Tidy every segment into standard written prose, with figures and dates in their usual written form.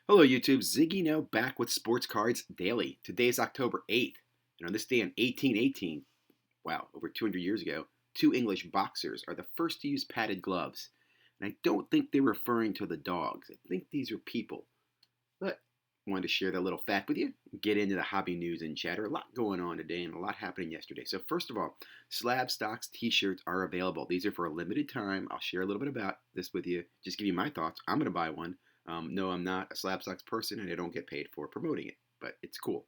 Hello, YouTube. ZiggyNo back with Sports Cards Daily. Today is October 8th, and on this day in 1818, wow, over 200 years ago, two English boxers are the first to use padded gloves. And I don't think they're referring to the dogs. I think these are people. But I wanted to share that little fact with you, get into the hobby news and chatter. A lot going on today and a lot happening yesterday. So first of all, Slab Stocks t-shirts are available. These are for a limited time. I'll share a little bit about this with you. Just give you my thoughts. I'm going to buy one. No, I'm not a Slab Stocks person and I don't get paid for promoting it, but it's cool.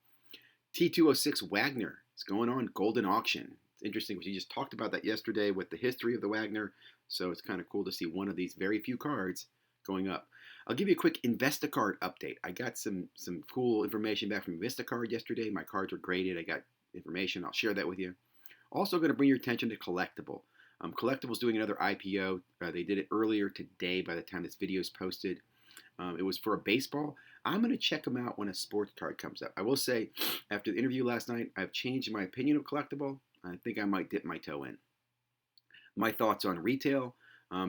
T206 Wagner is going on golden auction. It's interesting. We just talked about that yesterday with the history of the Wagner, so it's kind of cool to see one of these very few cards going up. I'll give you a quick InvestaCard update. I got some cool information back from InvestaCard yesterday. My cards were graded. I got information. I'll share that with you. Also going to bring your attention to Collectable. Collectable's doing another IPO. They did it earlier today by the time this video is posted. It was for a baseball. I'm going to check them out when a sports card comes up. I will say, after the interview last night, I've changed my opinion of Collectable. I think I might dip my toe in. My thoughts on retail.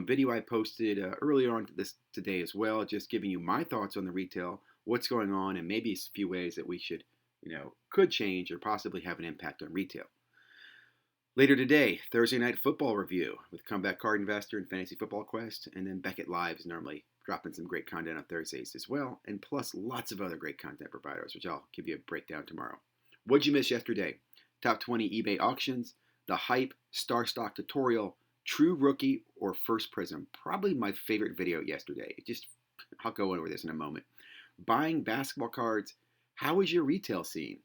Video I posted earlier on this today as well, just giving you my thoughts on the retail, what's going on, and maybe a few ways that we should, could change or possibly have an impact on retail. Later today, Thursday Night Football review with Comeback Card Investor and Fantasy Football Quest, and then Beckett Live is normally dropping some great content on Thursdays as well, and plus lots of other great content providers, which I'll give you a breakdown tomorrow. What'd you miss yesterday? Top 20 eBay auctions, the hype, star stock tutorial, true rookie, or first prism. Probably my favorite video yesterday. I'll go over this in a moment. Buying basketball cards, how is your retail scene?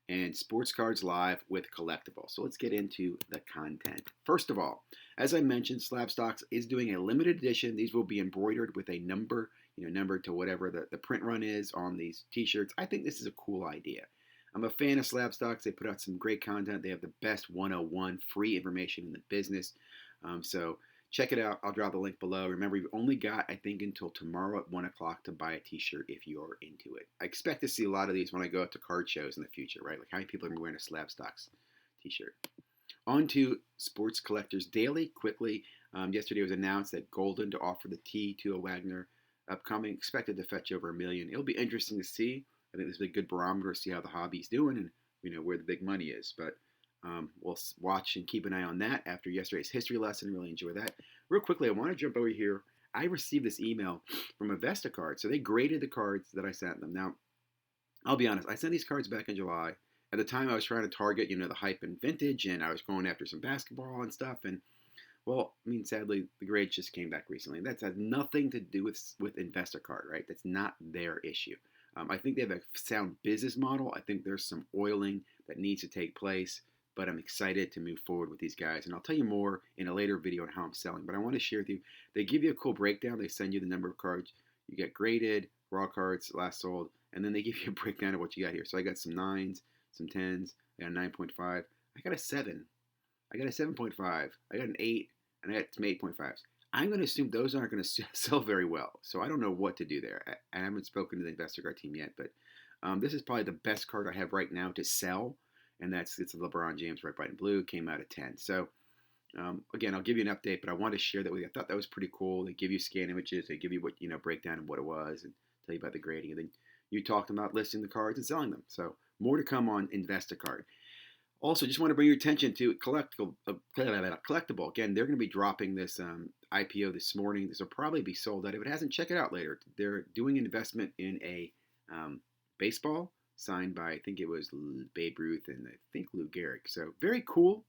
And Sports Cards Live with Collectables. So let's get into the content. First of all, as I mentioned, Slab Stocks is doing a limited edition. These will be embroidered with a number, number to whatever the print run is on these t-shirts. I think this is a cool idea. I'm a fan of Slab Stocks. They put out some great content. They have the best 101 free information in the business. So check it out. I'll drop the link below. Remember, you've only got, I think, until tomorrow at 1 o'clock to buy a t-shirt if you're into it. I expect to see a lot of these when I go out to card shows in the future, right? Like how many people are wearing a Slab Stocks t-shirt. On to Sports Collectors Daily. Quickly, yesterday it was announced that Golden to offer the T to a Wagner upcoming, expected to fetch over $1 million. It'll be interesting to see. I think this is a good barometer to see how the hobby's doing and where the big money is. But we'll watch and keep an eye on that after yesterday's history lesson. Really enjoy that. Real quickly, I want to jump over here. I received this email from InvestaCard. So they graded the cards that I sent them. Now, I'll be honest. I sent these cards back in July. At the time, I was trying to target, the hype and vintage, and I was going after some basketball and stuff. And, well, sadly, the grades just came back recently. And that has nothing to do with InvestaCard, right? That's not their issue. I think they have a sound business model. I think there's some oiling that needs to take place. But I'm excited to move forward with these guys. And I'll tell you more in a later video on how I'm selling. But I want to share with you, they give you a cool breakdown. They send you the number of cards. You get graded, raw cards, last sold, and then they give you a breakdown of what you got here. So I got some 9s, some 10s, I got a 9.5. I got a 7. I got a 7.5. I got an 8, and I got some 8.5s. I'm going to assume those aren't going to sell very well. So I don't know what to do there. I haven't spoken to the InvestaCard team yet, but this is probably the best card I have right now to sell. And it's a LeBron James Red, White, and Blue. Came out at 10. So, again, I'll give you an update, but I want to share that with you. I thought that was pretty cool. They give you scan images. They give you what, breakdown of what it was and tell you about the grading. And then you talked about listing the cards and selling them. So, more to come on InvestaCard. Also, just want to bring your attention to Collectable. Again, they're going to be dropping this IPO this morning. This will probably be sold out. If it hasn't, check it out later. They're doing an investment in a baseball signed by, I think it was Babe Ruth and I think Lou Gehrig. So very cool.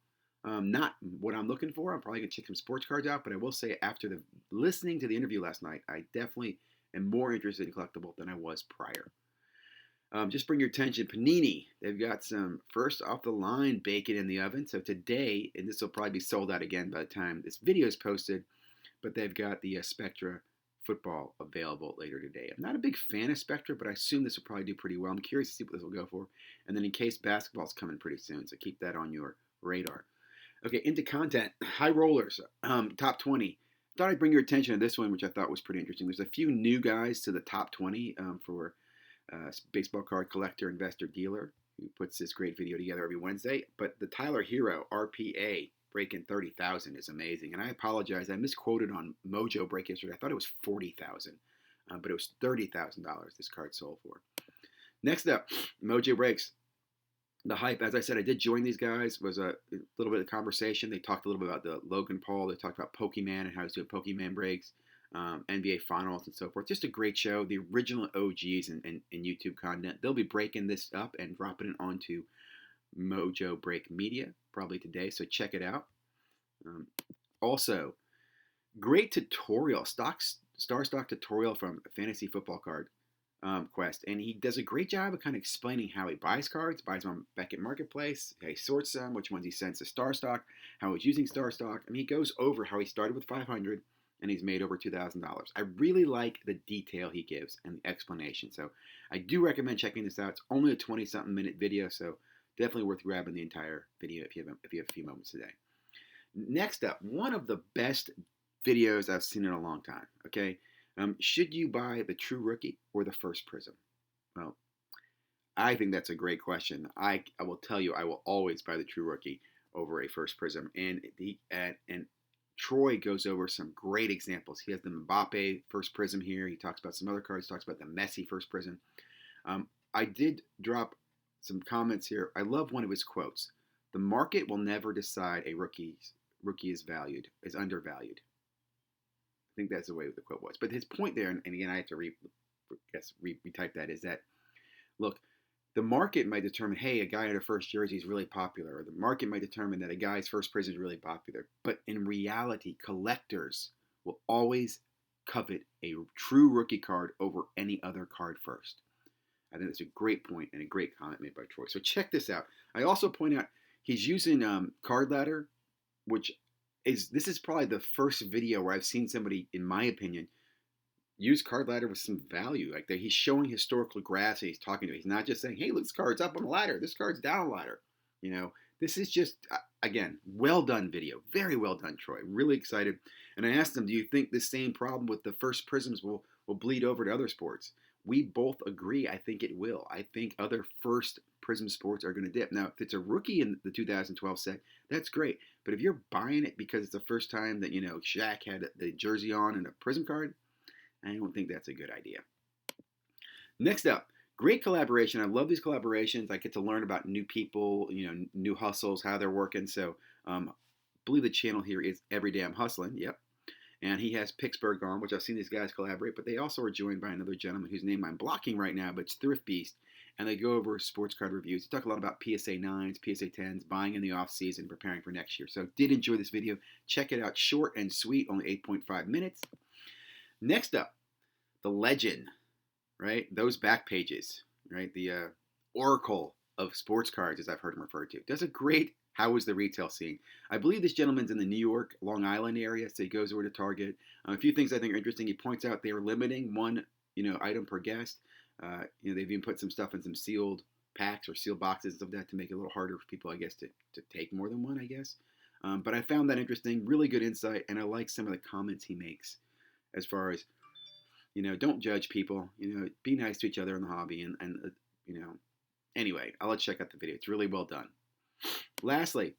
Not what I'm looking for. I'm probably going to check some sports cards out, but I will say after listening to the interview last night, I definitely am more interested in Collectable than I was prior. Just bring your attention, Panini. They've got some first off the line bacon in the oven. So today, and this will probably be sold out again by the time this video is posted, but they've got the Spectra football available later today. I'm not a big fan of Spectra, but I assume this will probably do pretty well. I'm curious to see what this will go for. And then in case basketball's coming pretty soon, so keep that on your radar. Okay, into content. High rollers, top 20. Thought I'd bring your attention to this one, which I thought was pretty interesting. There's a few new guys to the top 20 for baseball card collector, investor, dealer, who puts this great video together every Wednesday. But the Tyler Hero RPA breaking 30,000 is amazing. And I apologize, I misquoted on Mojo break yesterday. I thought it was 40,000. but it was $30,000 this card sold for. Next up, Mojo Breaks. The hype, as I said, I did join these guys, was a little bit of conversation. They talked a little bit about the Logan Paul. They talked about Pokemon and how he's doing Pokemon breaks, NBA Finals, and so forth. Just a great show. The original OGs and YouTube content. They'll be breaking this up and dropping it onto Mojo Break Media probably today, so check it out. Also, great tutorial, Star Stock tutorial from Fantasy Football Card Quest, and he does a great job of kind of explaining how he buys cards, buys them on Beckett Marketplace, how he sorts them, which ones he sends to Star Stock, how he's using Star Stock. I mean, he goes over how he started with $500 and he's made over $2,000. I really like the detail he gives and the explanation, so I do recommend checking this out. It's only a 20-something minute video, so definitely worth grabbing the entire video if you have a few moments today. Next up, one of the best videos I've seen in a long time. Okay, should you buy the True Rookie or the First Prism? Well, I think that's a great question. I will tell you, I will always buy the True Rookie over a First Prism. And Troy goes over some great examples. He has the Mbappe First Prism here. He talks about some other cards. Talks about the Messi First Prism. I did drop some comments here. I love one of his quotes. The market will never decide a rookie is undervalued. I think that's the way the quote was. But his point there, and again, I have to retype that, is that, look, the market might determine, hey, a guy in a first jersey is really popular, or the market might determine that a guy's first prism is really popular. But in reality, collectors will always covet a true rookie card over any other card first. I think that's a great point and a great comment made by Troy. So check this out. I also point out he's using Card Ladder, which this is probably the first video where I've seen somebody, in my opinion, use Card Ladder with some value. Like that, he's showing historical graphs and he's talking to it. He's not just saying, hey, look, this card's up on the ladder. This card's down the ladder. You know, this is just, again, well done video. Very well done, Troy. Really excited. And I asked him, do you think the same problem with the first prisms will bleed over to other sports? We both agree. I think it will. I think other first Prism sports are going to dip. Now, if it's a rookie in the 2012 set, that's great. But if you're buying it because it's the first time that, you know, Shaq had the jersey on and a Prism card, I don't think that's a good idea. Next up, great collaboration. I love these collaborations. I get to learn about new people, you know, new hustles, how they're working. So I believe the channel here is Every Damn Hustling. Yep. And he has Pittsburgh on, which I've seen these guys collaborate, but they also are joined by another gentleman whose name I'm blocking right now, but it's Thrift Beast. And they go over sports card reviews. They talk a lot about PSA 9s, PSA 10s, buying in the off season, preparing for next year. So did enjoy this video. Check it out. Short and sweet, only 8.5 minutes. Next up, the legend, right? Those back pages, right? The oracle of sports cards, as I've heard him referred to. Does a great how is the retail scene. I believe this gentleman's in the New York, Long Island area, so he goes over to Target. A few things I think are interesting. He points out they are limiting one, item per guest. They've even put some stuff in some sealed packs or sealed boxes of that to make it a little harder for people, I guess, to take more than one, I guess. But I found that interesting. Really good insight, and I like some of the comments he makes as far as, don't judge people. Be nice to each other in the hobby, and anyway, I'll let you check out the video. It's really well done. Lastly,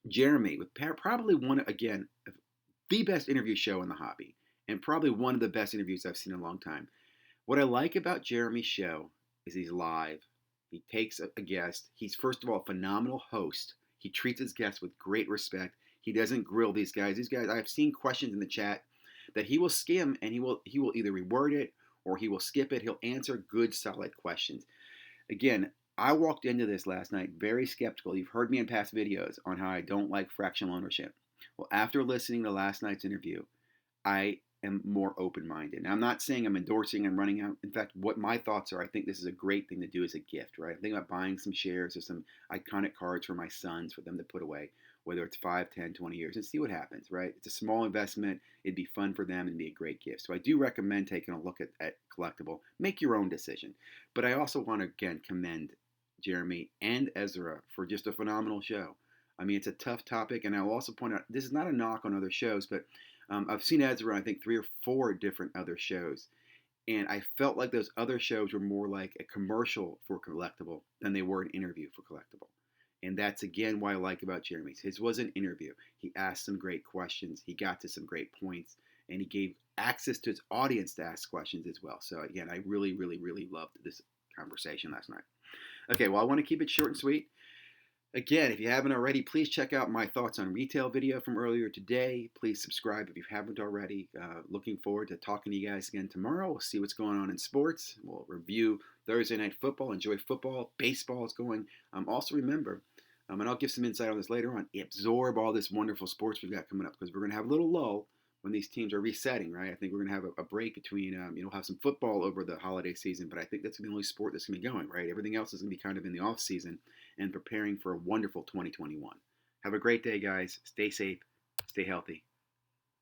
Jeremy, with probably one, again, the best interview show in the hobby, and probably one of the best interviews I've seen in a long time. What I like about Jeremy's show is he's live. He takes a guest. He's, first of all, a phenomenal host. He treats his guests with great respect. He doesn't grill these guys. These guys, I've seen questions in the chat that he will skim, and he will either reword it or he will skip it. He'll answer good, solid questions. Again, I walked into this last night very skeptical. You've heard me in past videos on how I don't like fractional ownership. Well, after listening to last night's interview, I am more open-minded. Now, I'm not saying I'm endorsing and running out. In fact, what my thoughts are, I think this is a great thing to do as a gift, right? I'm thinking about buying some shares of some iconic cards for my sons for them to put away, whether it's 5, 10, 20 years, and see what happens, right? It's a small investment. It'd be fun for them and be a great gift. So I do recommend taking a look at Collectable. Make your own decision. But I also want to, again, commend Jeremy and Ezra for just a phenomenal show. I mean, it's a tough topic, and I'll also point out, this is not a knock on other shows, but I've seen Ezra on, I think, 3 or 4 different other shows, and I felt like those other shows were more like a commercial for Collectible than they were an interview for Collectible. And that's, again, what I like about Jeremy's. His was an interview. He asked some great questions. He got to some great points, and he gave access to his audience to ask questions as well. So again, I really, really, really loved this conversation last night. Okay, well, I want to keep it short and sweet. Again, if you haven't already, please check out my thoughts on retail video from earlier today. Please subscribe if you haven't already. Looking forward to talking to you guys again tomorrow. We'll see what's going on in sports. We'll review Thursday Night Football. Enjoy football. Baseball is going. Also remember, and I'll give some insight on this later on, absorb all this wonderful sports we've got coming up because we're going to have a little lull when these teams are resetting, right? I think we're going to have a break between, we'll have some football over the holiday season, but I think that's the only sport that's going to be going, right? Everything else is going to be kind of in the off season and preparing for a wonderful 2021. Have a great day, guys. Stay safe, stay healthy.